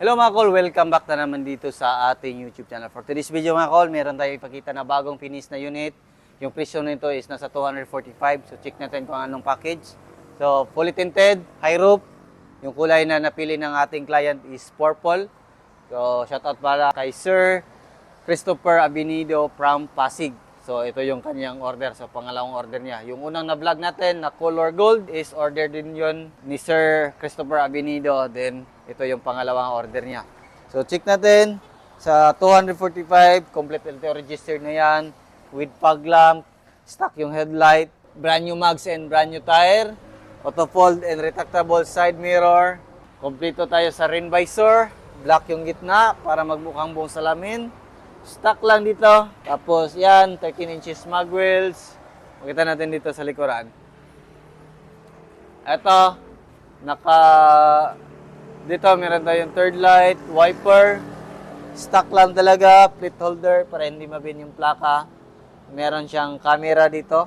Hello mga call, welcome back na naman dito sa ating YouTube channel. For today's video mga call, meron tayong ipakita na bagong finish na unit. Yung presyo nito is nasa 245. So check natin kung anong package. So fully tinted, high roof. Yung kulay na napili ng ating client is purple. So shoutout para kay Sir Christopher Abinido from Pasig. So ito yung kanyang order. So pangalawang order niya. Yung unang na-vlog natin na color gold is order din yun ni Sir Christopher Abinido. Then ito yung pangalawang order niya. So check natin sa 245, complete LTO registered na yan with fog lamp, stock yung headlight, brand new mags and brand new tire, auto fold and retractable side mirror. Kompleto tayo sa rain visor, black yung gitna para magmukhang buong salamin. Stock lang dito. Tapos yan, 13 inches mag wheels. Makita natin dito sa likuran. Ito, dito meron tayong third light, wiper. Stock lang talaga, plate holder para hindi mabin yung plaka. Meron siyang camera dito.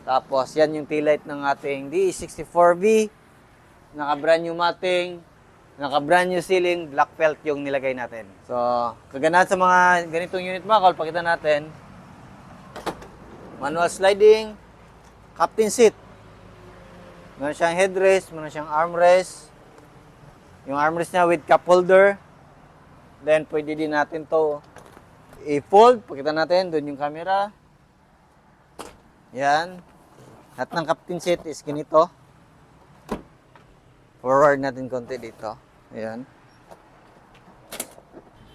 Tapos yan yung tail light ng ating DE64V. Naka brand new matting. Naka brand new ceiling, black felt yung nilagay natin. So, kaganahan sa mga ganitong unit mga call, pakita natin. Manual sliding, captain seat. Meron siyang headrest, meron siyang armrest. Yung armrest niya with cup holder. Then, pwede din natin to i-fold. Pakita natin, doon yung camera. Yan. At ng captain seat is ganito. Forward natin konti dito. Ayan.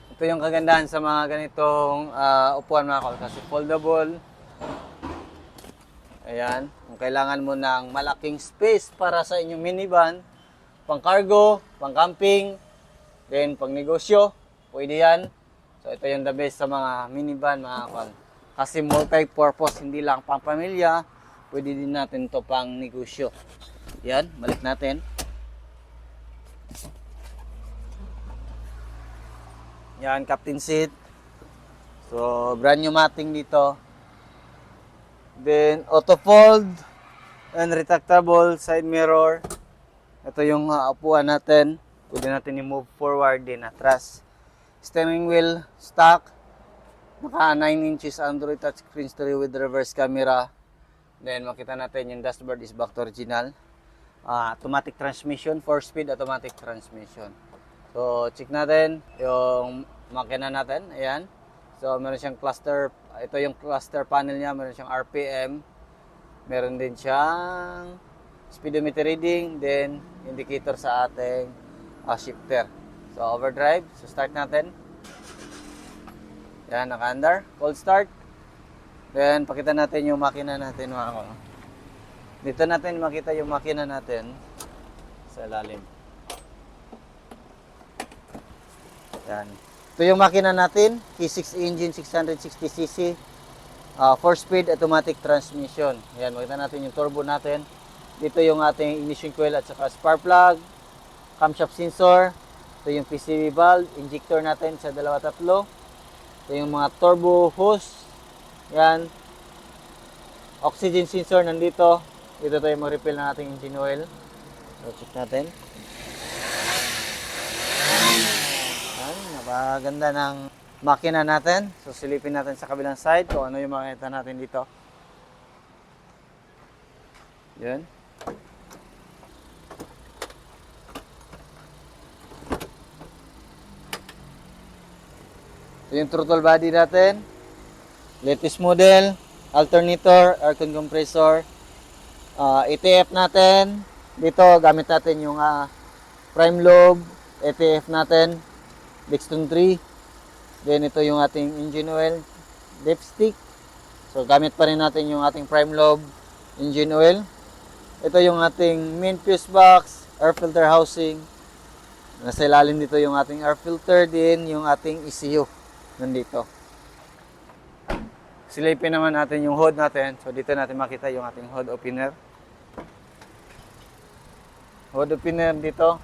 Ito yung kagandahan sa mga ganitong upuan mga kol. Kasi foldable. Ayan. Kung kailangan mo ng malaking space para sa inyong minivan, pang cargo, pang camping, then pang negosyo, pwede yan. So ito yung the best sa mga minivan mga kol. Kasi multi-purpose, hindi lang pang pamilya, pwede din natin to pang negosyo. Yan, balik natin. Yan, captain seat. So, brand new matting dito. Then, auto fold and retractable side mirror. Ito yung upuan natin. Pwede natin i-move forward din atras. Steering wheel, stock. Naka 9 inches Android touchscreen stereo with reverse camera. Then, makita natin yung dashboard is back to original. Automatic transmission, 4-speed automatic transmission. So, check natin yung makina natin. Ayan. So, meron siyang cluster. Ito yung cluster panel niya. Meron siyang RPM. Meron din siyang speedometer reading. Then, indicator sa ating shifter. So, overdrive. So, start natin. Ayan, naka-under. Cold start. Then, pakita natin yung makina natin. Dito natin makita yung makina natin sa ilalim. Yan. Ito yung makina natin, T6 engine, 660cc, 4-speed automatic transmission. Yan, makita natin yung turbo natin. Dito yung ating ignition coil at saka spark plug, camshaft sensor. Ito yung PCV valve, injector natin sa 2-3. Ito yung mga turbo hose. Yan. Oxygen sensor nandito. Dito tayo mag-refill ng ating engine oil. So, check natin. Napakaganda ng makina natin. So, silipin natin sa kabilang side kung ano yung makita natin dito. Yan. Ito yung throttle body natin. Latest model. Alternator, aircon compressor. ETF natin. Dito, gamit natin yung prime lobe. ETF natin. Dexton 3. Then ito yung ating engine oil, dipstick. So gamit pa rin natin yung ating prime lobe engine oil. Ito yung ating main fuse box, air filter housing. Nasa ilalim dito yung ating air filter din, yung ating ECU nandito. Silipin naman natin yung hood natin. So dito natin makita yung ating hood opener. Hood opener dito.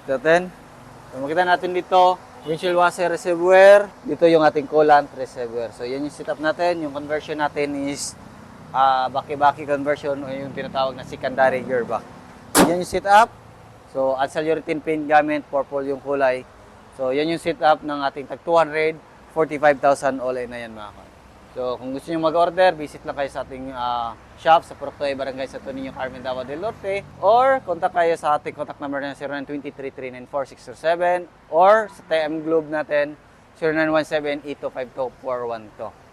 Natin. So, makita natin dito, windshield washer reservoir. Dito yung ating coolant reservoir. So, yan yung setup natin. Yung conversion natin is baki-baki conversion o yung tinatawag na secondary gearbox. Yan yung setup. So, Ansel urethane paint gamit, purple yung kulay. So, yan yung setup ng ating tag 245,000 all-in na yan mga kol. So, kung gusto nyo mag-order, visit lang kayo sa ating shop sa Proctoy Barangay Santo Niño, Carmen, Davao del Norte. Or, contact kayo sa ating contact number na 0923-394-607 or sa TM Globe natin 0917-8252-412.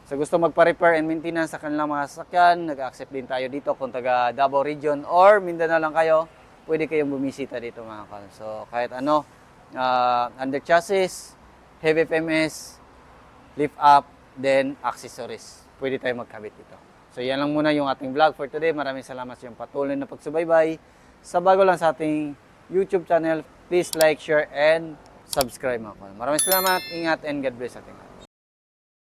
So gusto magpa-repair and maintenance sa kanilang mga sasakyan, nag-accept din tayo dito kung taga Davao Region or Mindanao lang kayo, pwede kayong bumisita dito mga kal. So kahit ano, under chassis, heavy FMS, lift up, then accessories, pwede tayo magkabit dito. So yan lang muna yung ating vlog for today. Maraming salamat sa iyong patuloy na pagsubaybay. Sa bago lang sa ating YouTube channel, please like, share, and subscribe mga kal. Maraming salamat, ingat, and God bless ating lahat.